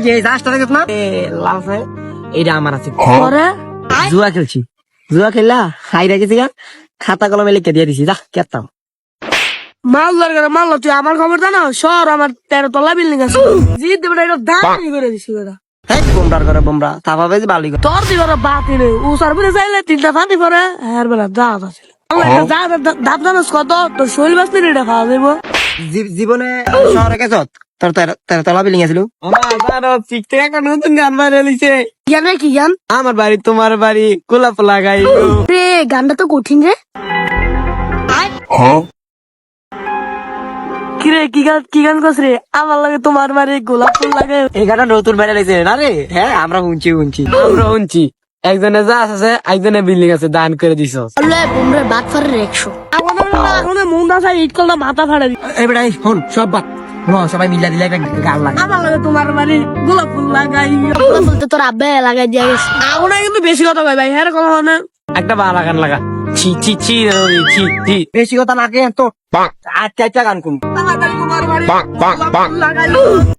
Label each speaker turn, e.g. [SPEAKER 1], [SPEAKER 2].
[SPEAKER 1] যে রাস্তা দেখছ না লাল সাহেব এইটা আমার আছে
[SPEAKER 2] পরে
[SPEAKER 1] জুয়া খেলছি জুয়া খেললা হাইরা গেছি গা খাতা কলমে লিখে দিয়ে দিছি যা কেতাম
[SPEAKER 2] মাল দরকার মারলো তুই আমার খবর জানো শহর আমার 13 তলা বিল্ডিং আছে জিত দেবে এটা দাঁড়ি করে দিছি ওরা
[SPEAKER 1] হ্যাঁ বোমরার করে বোমরা তাপাবে যে বালি করে
[SPEAKER 2] তোর দিবার বাতি নেই ও সার্ভিস চাইলে 3টা ফাঁদি পরে হ্যাঁ বেলা দাঁত আছে দাঁত জানোস কত তোর শৈল বাস নিয়ে এটা খাওয়া যাবো
[SPEAKER 1] জীবনে শহরে গেছ তোর 13 তলা বিল্ডিং আছিল একটা নতুন গান বাইরে লিছে
[SPEAKER 2] জ্ঞান রে কি জ্ঞান
[SPEAKER 1] আমার বাড়ি তোমার বাড়ি গোলাপ লাগাই
[SPEAKER 2] রে গানটা তো কঠিন রে কিরে কি গান কস রে আমার লাগে তোমার বাড়ি গোলাপ ফুল লাগে
[SPEAKER 1] এই গানটা নতুন বাইরে লিছে না রে হ্যাঁ আমরা শুনছি একজনে যা আছে একজনে বিল্ডিং আছে দান করে দিছ
[SPEAKER 2] আল্লাহ বোমরে বাদ ফারে 100 এখন মন না চাই ইট কলটা মাথা ফাড়া দি
[SPEAKER 1] এবারে শোন সব বাদ সবাই মিলা দিলে একটা গান লাগে
[SPEAKER 2] আমার লাগে তোমার বাড়ি গোলাপ ফুল লাগাই গোলাপ ফুল তো তোর আব্বে লাগাই দিয়া গেছে এখন কিন্তু বেশি কথা কই ভাই হ্যাঁ কথা মানে
[SPEAKER 1] একটা বাংলা গান লাগা ছি ছি ছি ছি ছি বেশি কথা লাগে তো আচ্ছা গান কোন
[SPEAKER 2] আমার বাড়ি তোমার বাড়ি গোলাপ ফুল লাগাই